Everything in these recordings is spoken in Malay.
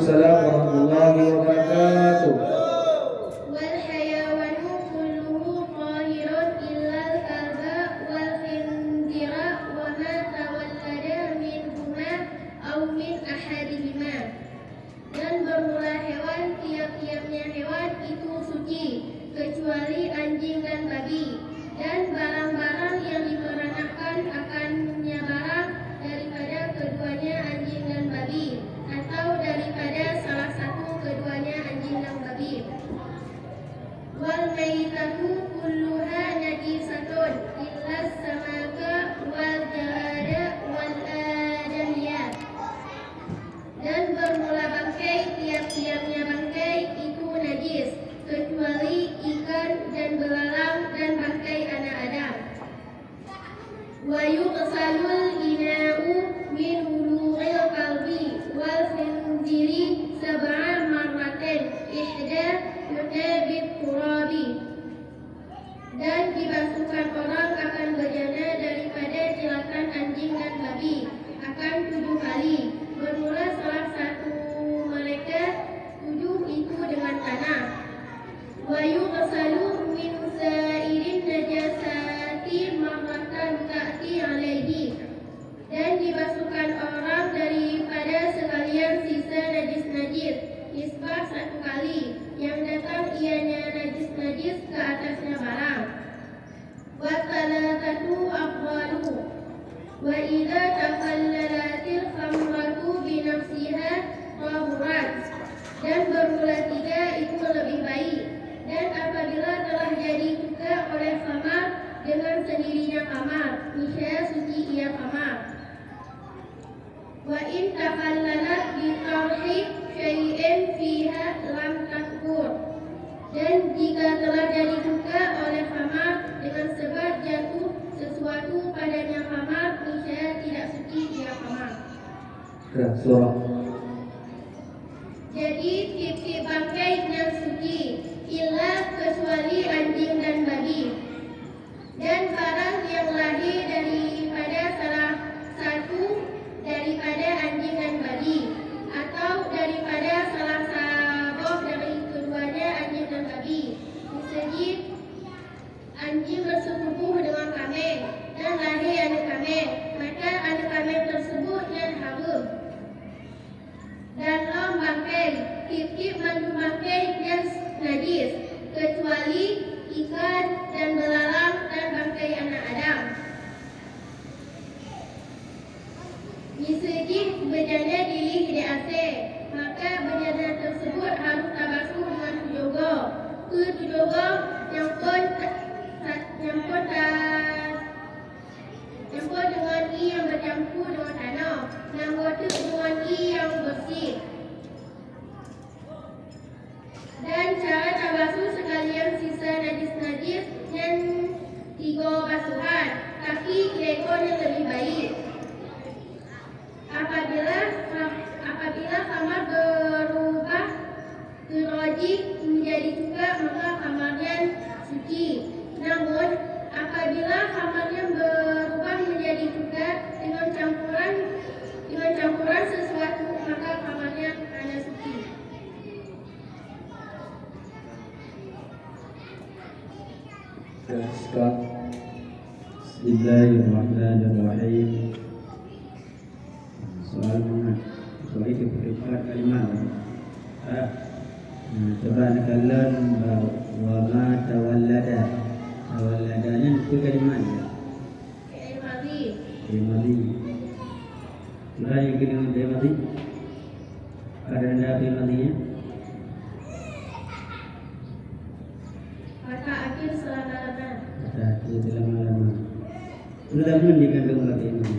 Waalaikumsalam warahmatullahi wabarakatuh. والحيوان كله طاهر إلا الكلب والخنزير وما تولد منهما أو من أحدهما. Dan bermula hewan, tiap-tiapnya hewan itu suci, kecuali anjing dan babi. Dan barang-barang yang diperanakan akannya barang daripada keduanya anjing dan babi, atau daripada salah satu keduanya anjing dan babi. Wal maitatu kulluha najisatun illa samaka wal jarada wal adamiyat. Dan bermula bangkai, tiap-tiapnya bangkai itu najis, kecuali ikan dan belalang dan bangkai anak Adam. Wa yughsalul ina'u min ulughil qalbi wal khinziri sab'a marratin ihda yutabit turabi. Dan dibasuhkan orang akan bejana daripada jilakan anjing dan babi akan 7 kali. Bermula salah satu mereka 7 itu dengan tanah. Wa yughsalu min sa'irin najasati marratan ta'ti alaihi. Dan dibasuhkan orang daripada sekalian sisa najis-najis isbah 1 kali yang datang ianya najis-najis ke atasnya barang. Wa talatatu afdalu. Wa idza taqallalatil khamratu bi nafsiha tahurat. Dan bermula 3 itu lebih baik. Dan apabila telah jadi juga oleh khamar dengan sendirinya khamar, niscaya suci ia khamar. Wa in taqallalat bi tarhi syai'in fiha lam takfur. Dan jika telah jadi juga oleh khamar dengan sebab jatuh sesuatu padanya khamar, niscaya tidak suci ia khamar. Surah. Jadi tiap-tiap bangkai yang suci, illa kecuali anjing dan babi. Dan barang yang lahir daripada salah satu daripada anjing dan babi, atau daripada salah satu dari keduanya anjing dan babi. Misalnya anjing bersepupu dengan kambing dan lahir anak kambing, maka anak kambing tersebut yang haram. Dan lam bangkai, tip-tip mandu bangkai yang najis, kecuali ikan dan belalang dan bangkai anak Adam. Misalnya bejana dilih di AC, maka bejana tersebut harus tabasuh dengan tujogo. Tujogo nyampun dengan i yang bercampur dengan tanah, namun dengan i yang bersih. Dan cara tabasuh sekalian sisa najis-najis dan 3 basuhan, kaki ekor yang lebih baik. Apabila kamar berubah terojik menjadi juga, maka kamarnya suci. Namun apabila kamarnya berubah menjadi juga dengan campuran sesuatu, maka kamarnya hanya suci. Bismillahirrahmanirrahim. Soal itu berupa kalimat. Coba nakalan wa ma tawallada. Tawaladanya itu kalimat ya. Madi. Coba yang kena madi. Ada madinya. Kata akhir selama-lama. Kata akhir selama-lama. Ulama dikandung mati ini.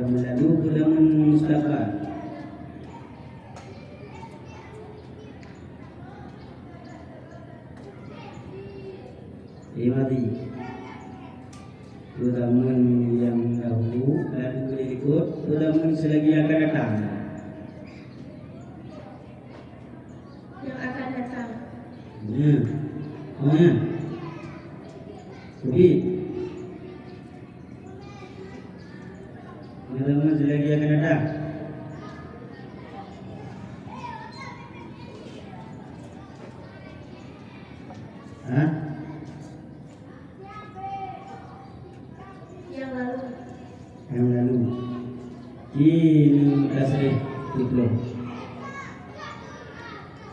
Lalu ulama Mustafa. Mati. Ulama yang dahulu dan berikut ulama selagi akan datang. Yang akan datang. Jadi ulama selagi akan datang. Hah? Yang lalu. Yang lalu. Ini tasrif diplom.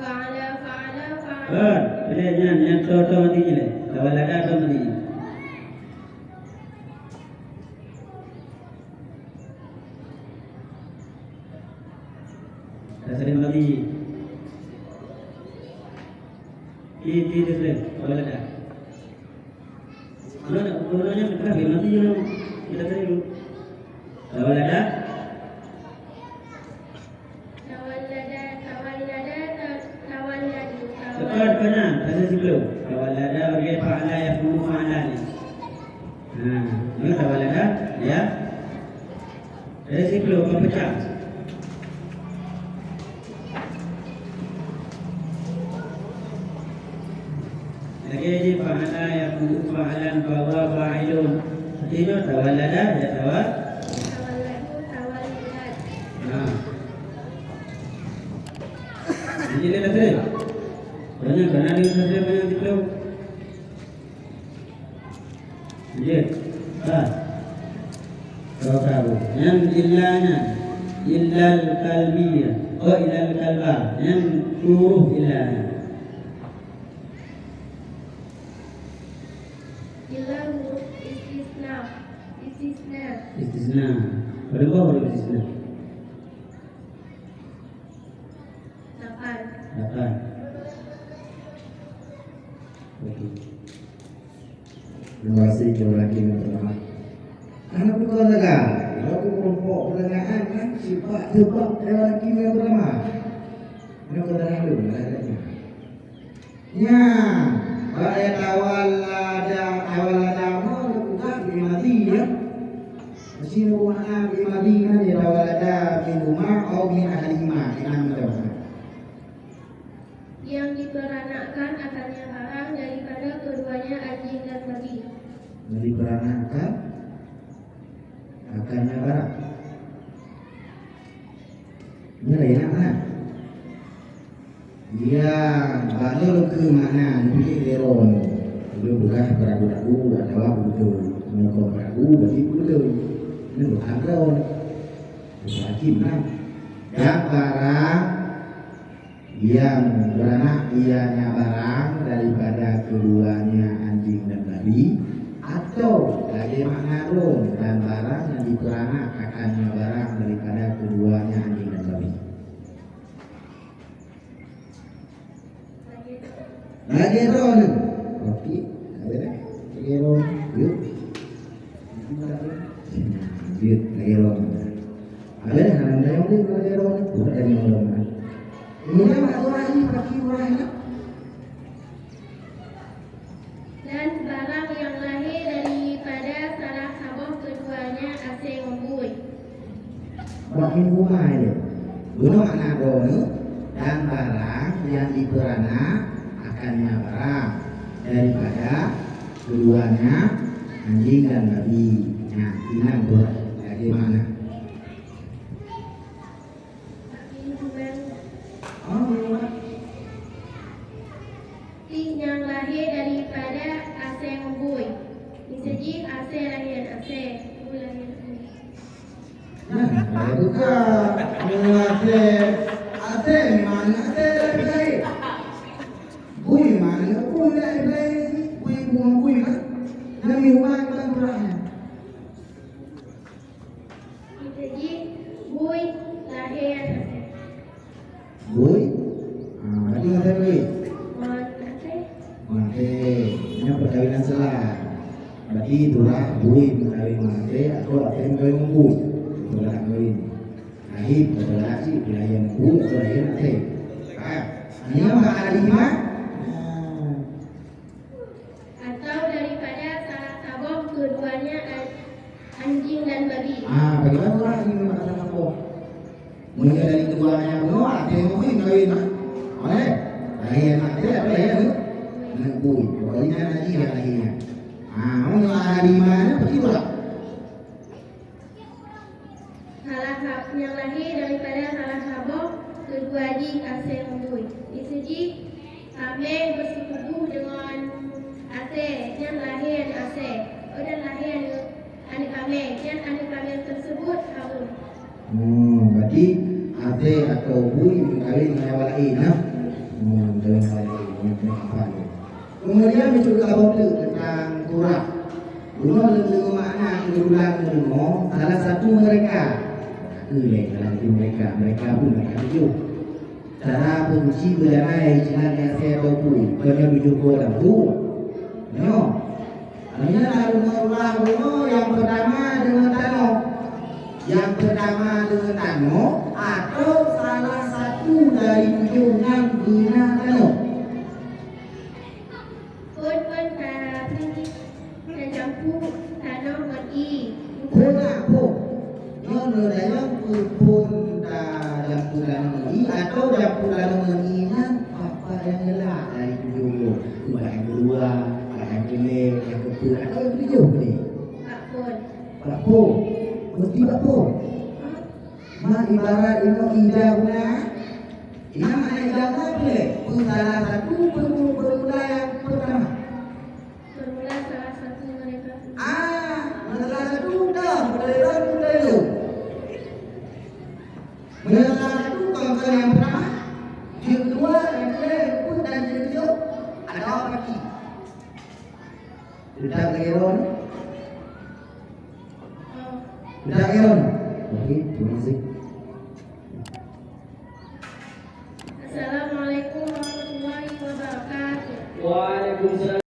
Fa'ala. Boleh yang to mati je. Tawalada to mati. Tasrif mati. Ini tasrif tawalada. Ulunnya betul mati je lo. Kita tadi dulu. Tawalada. Tepat benar. Tadi sebelum. Tawalada bagi fa'ala yakunu fa'alan. Ini tawalada ya. Dari sebelum pecah. Lagi fa'ala yakunu fa'alan bahwa fa'ilun. Itu tawalada ya tawal. Ini dia tadi. Banyak di saja banyak di pulau. Jadi, tahu. Yang illal kalbiyah. Oh illal kalba. Yang huruf illana. Ilal huruf Istisna. Berapa huruf istisna? 8. Terima kasih kepada kita teman. Anak berkeluarga, lalu kelompok pertanyaan kan sifat sebab lelaki yang pertama. Ini keterangan dulu, ada. Ya, pada tawalada mau bukan dimati ya. Mesti rumah dimati kan ya tawalada di rumah atau di ahlima enam tahun. Yang diperanakkan akannya barang daripada keduanya anjing dan babi. Diperanakkan akannya barang. Ini lain mana? Dia baru ke mana? Pilih deron. Dia bukan beragu-ragu atau betul. Mereka beragu berarti betul. Ini bukan deron. Hakim kan? Dan barang yang beranak ianya barang daripada keduanya anjing dan babi, atau lagi makna ron dan barang yang diperanak akannya barang daripada keduanya anjing dan babi. Lagi ron, oke, lagi ron, yuk, lagi ron. Ada yang lagi ron, bukan lagi ron. Ini orang ini pakai orang ini. Dan barang yang lahir daripada salah sabah keduanya asing membui. Bagi rumah ini, guna makna donu dan barang yang diperanak akannya barang daripada keduanya anjing dan babi. Nah, ini buat bagaimana? Yang lahir daripada asing membui. Misalnya asing lahir asing, ibu lahir asing. Nah, bukan ada mana ada dari bui mana bui dari bui bunga bui kan? Yang rumah kan berapa? Misalnya bui lahir asing. Bui, berarti ada bui. Mate, ini perkawinan salah. Berarti itulah bui mengkawin mate atau ate mengkawin membui. Itulah kawin. Ahib adalah si wilayah membui atau wilayah ate. Ini apa alimah? Atau daripada salah sabah keduanya anjing dan babi. Bagaimana pula ini mengatakan apa? Mungkin dari keduanya semua ate membui kawin. Oleh, wilayah ate apa ya tu? Membui. Pokoknya lagi lahirnya. Orang yang ada di mana begitu lah. Yang lahir daripada salah sabah kedua anjing asing membui. Misalnya kami bersekutu dengan atau bui kawin dengan awal lain nah. Dalam hal ini kemudian mencoba baca tentang Quran. Guna dengan makna kedudukan ilmu salah satu mereka mereka pun mereka tujuh cara penguji beranai jalan yang saya tahu banyak berjumpa dalam tu hanya lalu mengulang yang pertama dengan tanah atau salah satu dari tujuh yang guna tanah. Pun para pencampur tanah mati. Pun apa? Yang dalam pun dalam bulan ini atau dalam bulan ini apa yang gelap dari tujuh yang kedua, yang kelima, yang keempat atau yang tujuh ni? Pak pun. Mesti pak pun. Mak ibarat ilmu indah guna. Ini mana indah boleh? Salah satu bermula yang pertama. Bermula salah satu mereka. Salah satu dah bermula itu. Salah satu kawan yang pertama. Yang kedua, yang ketiga dan yang ketiga ada apa lagi? Tidak keron. Tidak keron. Okey, terima kasih. Assalamualaikum warahmatullahi wabarakatuh. Waalaikumsalam.